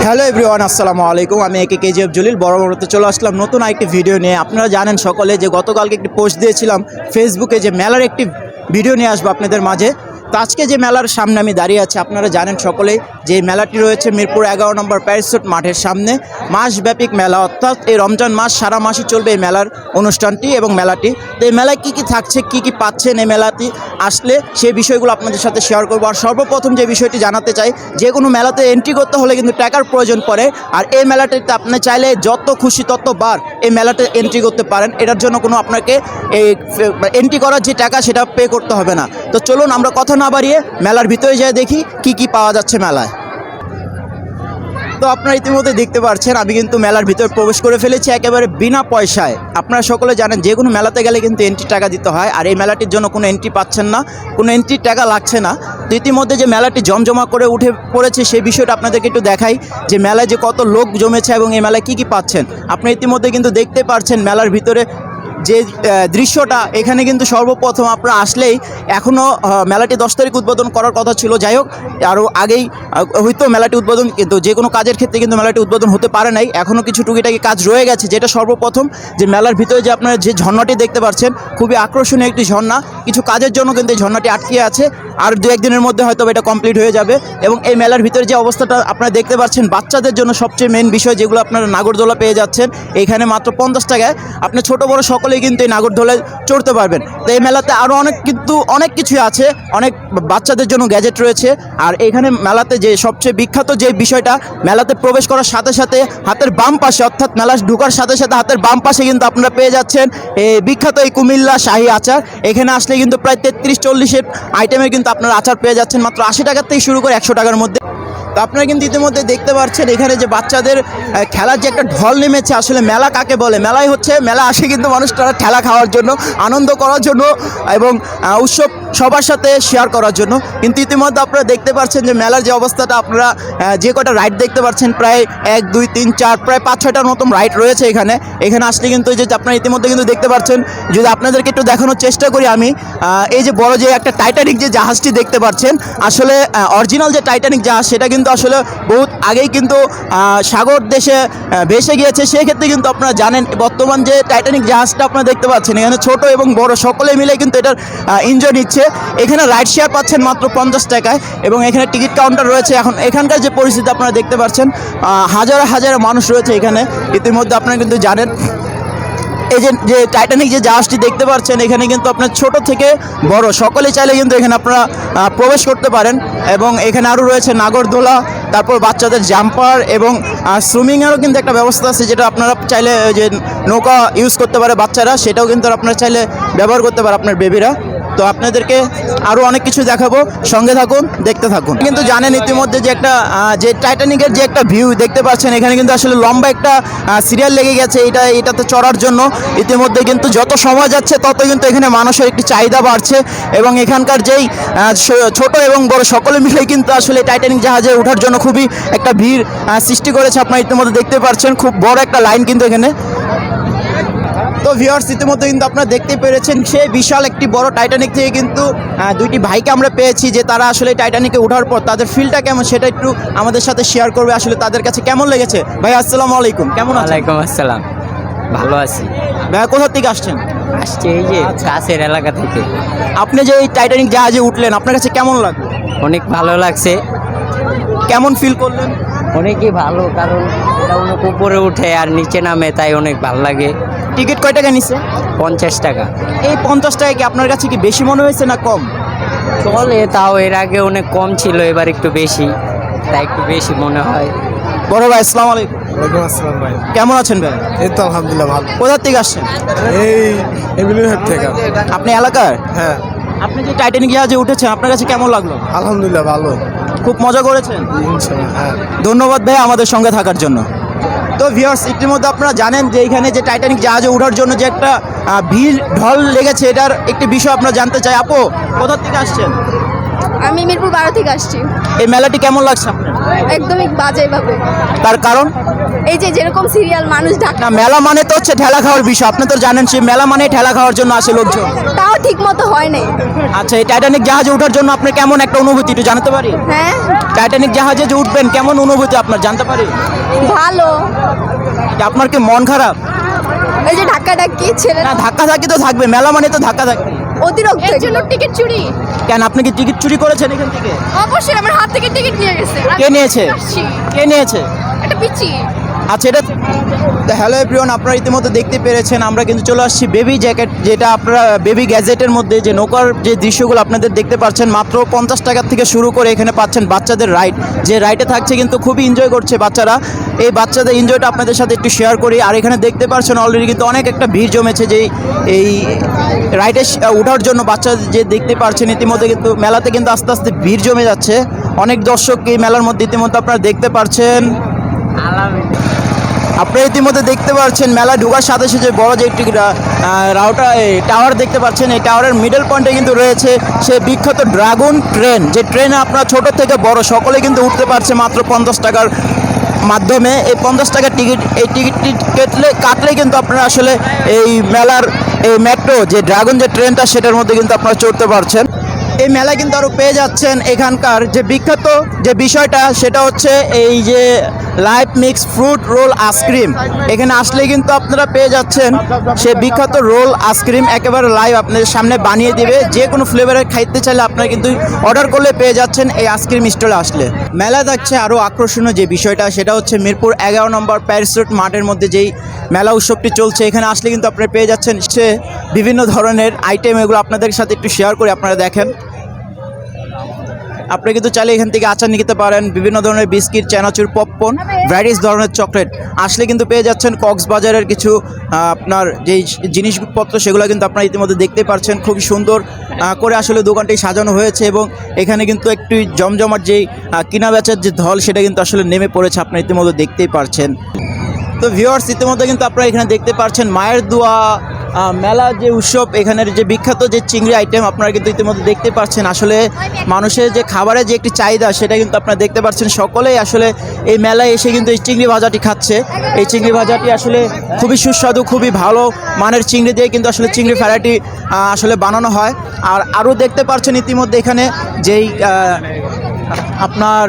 Hello everyone, আসসালামু আলাইকুম। আমি একে কেজিএফ জলিল বরাবরতে চলে আসলাম নতুন আরেকটি ভিডিও নিয়ে। আপনারা জানেন সকলে যে গতকালকে একটি পোস্ট দিয়েছিলাম ফেসবুকে যে মেলার একটি ভিডিও নিয়ে আসবো আপনাদের মাঝে। তো আজকে যে মেলার সামনে আমি দাঁড়িয়ে আছি, আপনারা জানেন সকলেই যে এই মেলাটি রয়েছে মিরপুর 11 নম্বর প্যারিসুট মাঠের সামনে। মাসব্যাপী মেলা, অর্থাৎ এই রমজান মাস সারা মাসই চলবে এই মেলার অনুষ্ঠানটি এবং মেলাটি। তো এই মেলায় কী কী থাকছে, কী কী পাচ্ছেন এই মেলাটি আসলে, সেই বিষয়গুলো আপনাদের সাথে শেয়ার করবো। আর সর্বপ্রথম যে বিষয়টি জানাতে চাই, যে কোনো মেলাতে এন্ট্রি করতে হলে কিন্তু টাকার প্রয়োজন পড়ে। আর এই মেলাটিতে আপনি চাইলে যত খুশি ততবার এই মেলাতে এন্ট্রি করতে পারেন। এটার জন্য কোনো আপনাকে এই এন্ট্রি করার যে টাকা সেটা পে করতে হবে না। তো চলুন আমরা কথা না বাড়িয়ে মেলার ভিতরে যেয়ে দেখি কি কি পাওয়া যাচ্ছে মেলায়। তো আপনারা ইতিমধ্যে দেখতে পাচ্ছেন আমি কিন্তু মেলার ভিতরে প্রবেশ করে ফেলেছি একেবারে বিনা পয়সায়। আপনারা সকলে জানেন যে কোনো মেলাতে গেলে কিন্তু এন্ট্রি টাকা দিতে হয়, আর এই মেলাটির জন্য কোনো এন্ট্রি পাচ্ছেন না, কোনো এন্ট্রির টাকা লাগছে না। তো ইতিমধ্যে যে মেলাটি জমজমা করে উঠে পড়েছে সেই বিষয়টা আপনাদেরকে একটু দেখাই, যে মেলায় যে কত লোক জমেছে এবং এই মেলায় কী কী পাচ্ছেন। আপনি ইতিমধ্যে কিন্তু দেখতে পাচ্ছেন মেলার ভিতরে যে দৃশ্যটা। এখানে কিন্তু সর্বপ্রথম আপনারা আসলেই এখনও মেলাটি 10 তারিখ উদ্বোধন করার কথা ছিল, যাই হোক আরও আগেই হয়তো মেলাটি উদ্বোধন, কিন্তু যে কোনো কাজের ক্ষেত্রে কিন্তু মেলাটি উদ্বোধন হতে পারে নাই। এখনও কিছু টুকিটাকি কাজ রয়ে গেছে, যেটা সর্বপ্রথম যে মেলার ভিতরে যে আপনারা যে ঝর্ণাটি দেখতে পাচ্ছেন, খুবই আকর্ষণীয় একটি ঝর্ণা। কিছু কাজের জন্য কিন্তু এই ঝর্ণাটি আটকে আছে, আর 2-1 দিনের মধ্যে হয়তো এটা কমপ্লিট হয়ে যাবে। এবং এই মেলার ভিতরে যে অবস্থাটা আপনারা দেখতে পাচ্ছেন, বাচ্চাদের জন্য সবচেয়ে মেন বিষয় যেগুলো আপনারা নাগরদোলা পেয়ে যাচ্ছেন এখানে মাত্র 50 টাকায়। আপনি ছোটো বড়ো সকলেই কিন্তু এই নাগরদোলায় চড়তে পারবেন। তো এই মেলাতে আরও অনেক কিছুই আছে, অনেক বাচ্চাদের জন্য গ্যাজেট রয়েছে। আর এখানে মেলাতে যে সবচেয়ে বিখ্যাত যে বিষয়টা, মেলাতে প্রবেশ করার সাথে সাথে হাতের বাম পাশে, অর্থাৎ মেলা ঢোকার সাথে সাথে হাতের বাম পাশে কিন্তু আপনারা পেয়ে যাচ্ছেন এই বিখ্যাত এই কুমিল্লা শাহী আচার। এখানে আসলে কিন্তু প্রায় 33-40 আইটেমের কিন্তু আপনারা আচার পেয়ে যাচ্ছেন মাত্র 80 টাকার থেকে শুরু করে 100 টাকার মধ্যে। তো আপনারা কিন্তু ইতিমধ্যে দেখতে পাচ্ছেন এখানে যে বাচ্চাদের খেলার যে একটা ঢল নেমেছে। আসলে মেলা কাকে বলে? মেলাই হচ্ছে, মেলা আসে কিন্তু মানুষ তারা ঠেলা খাওয়ার জন্য, আনন্দ করার জন্য এবং উৎসব সবার সাথে শেয়ার করার জন্য। কিন্তু ইতিমধ্যে আপনারা দেখতে পাচ্ছেন যে মেলার যে অবস্থাটা, আপনারা যে কটা রাইড দেখতে পাচ্ছেন, প্রায় 1, 2, 3, 4 প্রায় 5-6টার মতন রাইড রয়েছে এখানে। এখানে আসলে কিন্তু এই যে আপনারা ইতিমধ্যে কিন্তু দেখতে পাচ্ছেন, যদি আপনাদেরকে একটু দেখানোর চেষ্টা করি আমি, এই যে বড় যে একটা টাইটানিক যে জাহাজটি দেখতে পাচ্ছেন, আসলে অরিজিনাল যে টাইটানিক জাহাজ সেটা কিন্তু আসলে বহুত আগেই কিন্তু সাগর দেশে ভেসে গিয়েছে। সেক্ষেত্রে কিন্তু আপনারা জানেন বর্তমান যে টাইটানিক জাহাজটা আপনারা দেখতে পাচ্ছেন, এখানে ছোট এবং বড় সকলে মিলে কিন্তু এটার এনজয় নিচ্ছে। এখানে রাইড শেয়ার পাচ্ছেন মাত্র 50 টাকায় এবং এখানে টিকিট কাউন্টার রয়েছে। এখন এখানকার যে পরিস্থিতি আপনারা দেখতে পাচ্ছেন, হাজার হাজার মানুষ রয়েছে এখানে। ইতিমধ্যে আপনারা কিন্তু জানেন এই যে টাইটানিক যে জাহাজটি দেখতে পাচ্ছেন, এখানে কিন্তু আপনার ছোট থেকে বড় সকলে চাইলে কিন্তু এখানে আপনারা প্রবেশ করতে পারেন। এবং এখানে আরও রয়েছে নাগরদোলা, তারপর বাচ্চাদের জাম্পার এবং সুইমিংয়েরও কিন্তু একটা ব্যবস্থা আছে, যেটা আপনারা চাইলে যে নৌকা ইউজ করতে পারে বাচ্চারা, সেটাও কিন্তু আপনারা চাইলে ব্যবহার করতে পারে আপনার বেবিরা। তো আপনাদেরকে আরও অনেক কিছু দেখাবো, সঙ্গে থাকুন, দেখতে থাকুন। কিন্তু জানেন ইতিমধ্যে যে একটা যে টাইটানিকের যে একটা ভিউ দেখতে পাচ্ছেন, এখানে কিন্তু আসলে লম্বা একটা সিরিয়াল লেগে গেছে এটাতে চড়ার জন্য। ইতিমধ্যে কিন্তু যত সময় যাচ্ছে তত কিন্তু এখানে মানুষের একটি চাহিদা বাড়ছে এবং এখানকার যেই ছোট এবং বড় সকলে মিলে কিন্তু আসলে টাইটানিক জাহাজে ওঠার জন্য খুবই একটা ভিড় সৃষ্টি করেছে। আপনারা ইতিমধ্যে দেখতে পাচ্ছেন খুব বড় একটা লাইন কিন্তু এখানে। তো ভিউয়ার্স, ইতিমধ্যে কিন্তু আপনারা দেখতে পেরেছেন সেই বিশাল একটি বড় টাইটানিক থেকে কিন্তু 2টি ভাইকে আমরা পেয়েছি, যে তারা আসলে টাইটানিকে ওঠার পর তাদের ফিলটা কেমন সেটা একটু আমাদের সাথে শেয়ার করবে, আসলে তাদের কাছে কেমন লেগেছে। ভাই আসসালামু আলাইকুম, কেমন আছেন? ওয়ালাইকুম আসসালাম, ভালো আছি। ভাই কোথা থেকে আসছেন? আসছি এই যে কাছের এলাকা থেকে। আপনি যে এই টাইটানিক জাহাজে উঠলেন, আপনার কাছে কেমন লাগলো? অনেক ভালো লাগছে। কেমন ফিল করলেন? অনেকই ভালো, কারণ এটা অনেক উপরে উঠে আর নিচে নামে, তাই অনেক ভালো লাগে। টিকিট কয় টাকা নিছে? 50 টাকা। এই 50 টাকা কি আপনার কাছে কি বেশি মনে হয়েছে না কম? চলে, তাও এর আগে অনেক কম ছিল, এবার একটু বেশি, তাই একটু বেশি মনে হয়। বড় ভাই আসসালামু আলাইকুম। ওয়ালাইকুম আসসালাম ভাই। কেমন আছেন ভাই? এই তো আলহামদুলিল্লাহ ভালো। কোথা থেকে আসছেন? এই এভিনিউ হেড থেকে। আপনি এলাকার? হ্যাঁ আপনি যে টাইটানিক জাহাজে উঠেছেন, আপনার কাছে কেমন লাগলো? আলহামদুলিল্লাহ ভালো। খুব মজা করেছেন? ইনশাআল্লাহ হ্যাঁ। ধন্যবাদ ভাই আমাদের সঙ্গে থাকার জন্য। তো ভিউয়ার্স, ইতিমধ্যে আপনারা জানেন যে এখানে যে টাইটানিক জাহাজে ওঠার জন্য যে একটা ভিড় ঢল লেগেছে, এটার একটি বিষয় আপনারা জানতে চাই। আপু কোথা থেকে আসছেন? আমি মিরপুর 12 থেকে আসছি। এই মেলাটি কেমন লাগছে আপনার? একদমই বাজে ভাবে। তার কারণ? এই যে যেরকম সিরিয়াল মানুষ ঢাকা না, মেলা মানে তো হচ্ছে ঠেলা খাওয়ার বিষয়, আপনি তো জানেন সেই মেলা মানে ঠেলা খাওয়ার জন্য আসে লোকজন। তাও ঠিক মতো হয় নাই। আচ্ছা, এই টাইটানিক জাহাজে ওঠার জন্য আপনার কেমন একটা অনুভূতি একটু জানতে পারি? হ্যাঁ, টাইটানিক জাহাজে যে উঠবেন কেমন অনুভূতি আপনার জানতে পারি? ভালো। আপনার কি মন খারাপ? এই যে ধাক্কাধাক্কি ছেলে না, ধাক্কা ধাক্কি তো থাকবে, মেলা মানে তো ধাক্কা ধাক্কি। অতিরিক্ত এর জন্য টিকিট চুরি। কেন, আপনি কি টিকিট চুরি করেছেন এখান থেকে? অবশ্যই আমার হাত থেকে টিকিট নিয়ে গেছে। কে নিয়েছে? কে নিয়েছে? এটা পিচি। আচ্ছা, এটা হ্যালো এভরিওয়ান, আপনারা ইতিমধ্যে দেখতে পেরেছেন আমরা কিন্তু চলে আসছি বেবি জ্যাকেট, যেটা আপনারা বেবি গ্যাজেটের মধ্যে যে নৌকার যে দৃশ্যগুলো আপনাদের দেখতে পাচ্ছেন, মাত্র 50 টাকা থেকে শুরু করে এখানে পাচ্ছেন বাচ্চাদের রাইড, যে রাইডে থাকছে কিন্তু খুবই এনজয় করছে বাচ্চারা। এই বাচ্চাদের এনজয়টা আপনাদের সাথে একটু শেয়ার করি। আর এখানে দেখতে পাচ্ছেন অলরেডি কিন্তু অনেক একটা ভিড় জমেছে, যে এই রাইডে ওঠার জন্য বাচ্চাদের যে দেখতে পাচ্ছেন ইতিমধ্যে কিন্তু মেলাতে কিন্তু আস্তে আস্তে ভিড় জমে যাচ্ছে। অনেক দর্শক এই মেলার মধ্যে ইতিমধ্যে আপনারা দেখতে পাচ্ছেন। আপনারা ইতিমধ্যে দেখতে পাচ্ছেন মেলা ঢোকার সাথে সাথে বড় যে একটি টাওয়ার দেখতে পাচ্ছেন, এই টাওয়ারের মিডল পয়েন্টে কিন্তু রয়েছে সে বিখ্যাত ড্রাগন ট্রেন, যে ট্রেনে আপনারা ছোট থেকে বড় সকলে কিন্তু উঠতে পারছে মাত্র 50 টাকার মাধ্যমে। এই 50 টাকার টিকিট, এই টিকিটটি কাটলে কিন্তু আপনারা আসলে এই মেলার এই মেট্রো যে ড্রাগন যে ট্রেনটা সেটার মধ্যে কিন্তু আপনারা চড়তে পারছেন। এই মেলায় কিন্তু আরও পেয়ে যাচ্ছেন এখানকার যে বিখ্যাত যে বিষয়টা, সেটা হচ্ছে এই যে live mix fruit role ice cream. এখানে আসলে কিন্তু আপনারা পেয়ে যাচ্ছেন সে বিখ্যাত রোল আইসক্রিম, একেবারে লাইভ আপনাদের সামনে বানিয়ে দিবে। যে কোনো ফ্লেভারের খাইতে চাইলে আপনারা কিন্তু অর্ডার করলে পেয়ে যাচ্ছেন এই আইসক্রিম স্টলে আসলে। মেলায় থাকছে আরও আকর্ষণীয় যে বিষয়টা, সেটা হচ্ছে মিরপুর 11 নম্বর প্যারিস রোড মাঠের মধ্যে যেই মেলা উৎসবটি চলছে, এখানে আসলে কিন্তু আপনারা পেয়ে যাচ্ছেন সে বিভিন্ন ধরনের আইটেম। এগুলো আপনাদের সাথে একটু শেয়ার করে আপনারা দেখেন। আপনি কিন্তু চাইলে এখান থেকে আচার নিতে পারেন, বিভিন্ন ধরনের বিস্কিট, চানাচুর, পপকর্ন, ভ্যারাইটিস ধরনের চকলেট। আসলে কিন্তু পেয়ে যাচ্ছেন কক্সবাজারের কিছু আপনার যেই জিনিসপত্র, সেগুলো কিন্তু আপনারা ইতিমধ্যে দেখতে পাচ্ছেন। খুবই সুন্দর করে আসলে দোকানটি সাজানো হয়েছে, এবং এখানে কিন্তু একটু জমজমাট যেই কিনা বেচার যে ধল, সেটা কিন্তু আসলে নেমে পড়েছে, আপনারা ইতিমধ্যে দেখতেই পারছেন। তো ভিউয়ার্স, ইতিমধ্যে কিন্তু আপনারা এখানে দেখতে পাচ্ছেন মায়ের দোয়া মেলা যে উৎসব, এখানের যে বিখ্যাত যে চিংড়ি আইটেম আপনারা কিন্তু ইতিমধ্যে দেখতে পাচ্ছেন। আসলে মানুষের যে খাবারের যে একটি চাহিদা, সেটা কিন্তু আপনারা দেখতে পাচ্ছেন। সকলেই আসলে এই মেলায় এসে কিন্তু এই চিংড়ি ভাজাটি খাচ্ছে। এই চিংড়ি ভাজাটি আসলে খুবই সুস্বাদু, খুবই ভালো মানের চিংড়ি দিয়ে কিন্তু আসলে চিংড়ি ফ্রাইটি আসলে বানানো হয়। আর আরও দেখতে পাচ্ছেন ইতিমধ্যে এখানে যেই আপনার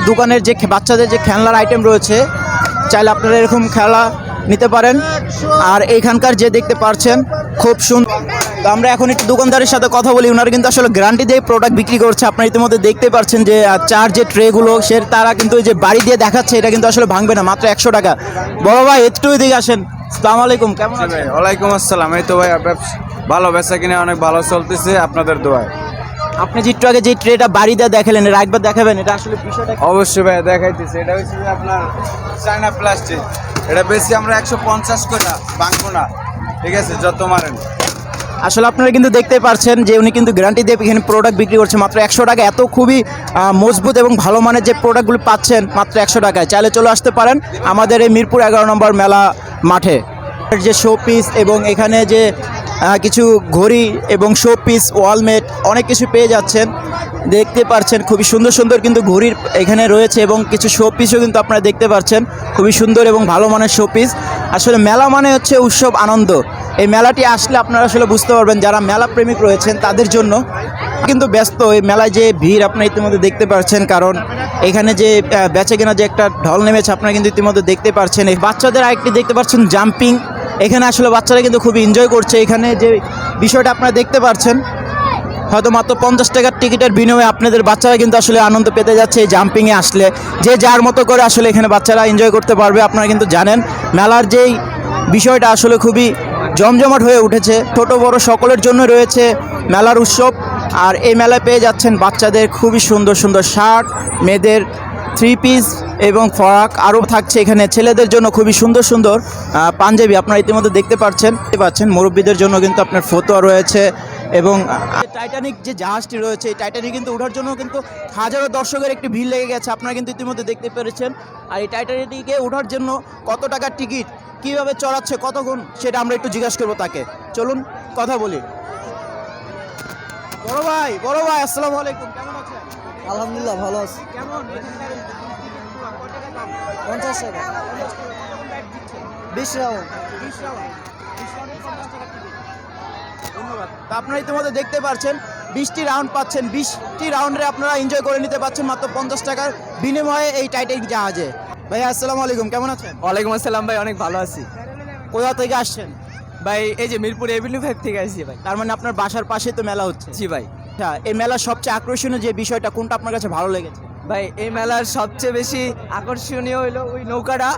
দোকানের যে বাচ্চাদের যে খেলনার আইটেম রয়েছে, চাইলে আপনারা এরকম খেলা নিতে পারেন। আর এইখানকার যে দেখতে পাচ্ছেন খুব সুন্দর। তো আমরা এখন একটু দোকানদারের সাথে কথা বলি। ওনারা কিন্তু আসলে গ্যারান্টি দিয়ে প্রোডাক্ট বিক্রি করছে। আপনারা ইতিমধ্যে দেখতে পাচ্ছেন যে চার যে ট্রেগুলো তারা কিন্তু এই যে বাড়ি দিয়ে দেখাচ্ছে, এটা কিন্তু আসলে ভাঙবে না, মাত্র 100 টাকা। বড় ভাই একটু এদিকে আসেন। আসসালামু আলাইকুম, কেমন আছেন? ওয়ালাইকুম আসসালাম। এই তো ভাই ভালো বেচা কিনে অনেক ভালো চলতেছে আপনাদের দোয়ায়। আপনি যে একটু আগে যে ট্রেটা বাড়ি দিয়ে দেখালেন, এটা একবার দেখাবেন, এটা আসলে বিষয়টা কি? অবশ্যই ভাই দেখাইতেছে। এটা হচ্ছে যে আপনার চায়না প্লাস্টিক, এটা বেশি আমরা 150 করে ভাঙবো না, ঠিক আছে, যত মারেন। আসলে আপনারা কিন্তু দেখতে পাচ্ছেন যে উনি কিন্তু গ্যারান্টি দিয়ে এখানে প্রোডাক্ট বিক্রি করছে মাত্র 100 টাকা। এত খুবই মজবুত এবং ভালো মানের যে প্রোডাক্টগুলি পাচ্ছেন মাত্র 100 টাকায়। চাইলে চলে আসতে পারেন আমাদের এই মিরপুর 11 নম্বর মেলা মাঠে। যে শো পিস এবং এখানে যে কিছু ঘড়ি এবং শো পিস, ওয়ালমেট, অনেক কিছু পেয়ে যাচ্ছেন। দেখতে পাচ্ছেন খুবই সুন্দর সুন্দর কিন্তু ঘড়ির এখানে রয়েছে, এবং কিছু শো পিসও কিন্তু আপনারা দেখতে পাচ্ছেন, খুবই সুন্দর এবং ভালো মানের শো পিস। আসলে মেলা মানে হচ্ছে উৎসব, আনন্দ। এই মেলাটি আসলে আপনারা আসলে বুঝতে পারবেন, যারা মেলা প্রেমিক রয়েছেন তাদের জন্য কিন্তু ব্যস্ত। এই মেলায় যে ভিড় আপনারা ইতিমধ্যে দেখতে পাচ্ছেন, কারণ এখানে যে বেচে কেনা যে একটা ঢল নেমেছে আপনারা কিন্তু ইতিমধ্যে দেখতে পাচ্ছেন। এই বাচ্চাদের আরেকটি দেখতে পাচ্ছেন জাম্পিং, এখানে আসলে বাচ্চারা কিন্তু খুবই এনজয় করছে। এখানে যে বিষয়টা আপনারা দেখতে পাচ্ছেন, হয়তো মাত্র 50 টাকার টিকিটের বিনিময়ে আপনাদের বাচ্চারা কিন্তু আসলে আনন্দ পেতে যাচ্ছে এই জাম্পিংয়ে আসলে। যে যার মতো করে আসলে এখানে বাচ্চারা এনজয় করতে পারবে। আপনারা কিন্তু জানেন মেলার যেই বিষয়টা আসলে খুবই জমজমাট হয়ে উঠেছে, ছোট বড় সকলের জন্য রয়েছে মেলার উৎসব। আর এই মেলায় পেয়ে যাচ্ছেন বাচ্চাদের খুবই সুন্দর সুন্দর শার্ট, মেয়েদের 3 পিস এবং ফরাক, আরও থাকছে এখানে ছেলেদের জন্য খুবই সুন্দর সুন্দর পাঞ্জাবি। আপনারা ইতিমধ্যে দেখতে পাচ্ছেন মুরব্বীদের জন্য কিন্তু আপনার ফতোয়া রয়েছে। এবং টাইটানিক যে জাহাজটি রয়েছে, এই টাইটানিক কিন্তু ওঠার জন্য কিন্তু হাজারো দর্শকের একটি ভিড় লেগে গেছে, আপনারা কিন্তু ইতিমধ্যে দেখতে পেরেছেন। আর এই টাইটানিকে ওঠার জন্য কত টাকার টিকিট, কীভাবে চড়াচ্ছে, কতক্ষণ, সেটা আমরা একটু জিজ্ঞাসা করবো তাকে। চলুন কথা বলি। বড় ভাই আসসালামু আলাইকুম, কেমন আছেন? আলহামদুলিল্লাহ ভালো আছি। কেমন 50 টাকা 20 রাউন্ড ধন্যবাদ। তো আপনারা ইতিমধ্যে দেখতে পাচ্ছেন 20টি রাউন্ড পাচ্ছেন, 20টি রাউন্ডে আপনারা এনজয় করে নিতে পারছেন মাত্র 50 টাকার বিনিময়ে এই টাইটানিক জাহাজে। ভাইয়া আসসালামু আলাইকুম, কেমন আছেন? ওয়ালাইকুম আসসালাম ভাই, অনেক ভালো আছি কোথা থেকে আসছেন? ভাই। এই যে মিরপুর এভিনিউ 5 থেকে আসছি ভাই। তার মানে আপনার বাসার পাশে তো মেলা হচ্ছে। জি ভাই। আচ্ছা, এই মেলার সবচেয়ে আকর্ষণীয় যে বিষয়টা কোনটা আপনার কাছে ভালো লেগেছে? ভাই এই মেলার সবচেয়ে বেশি আকর্ষণীয় হলো ওই নৌকাটা,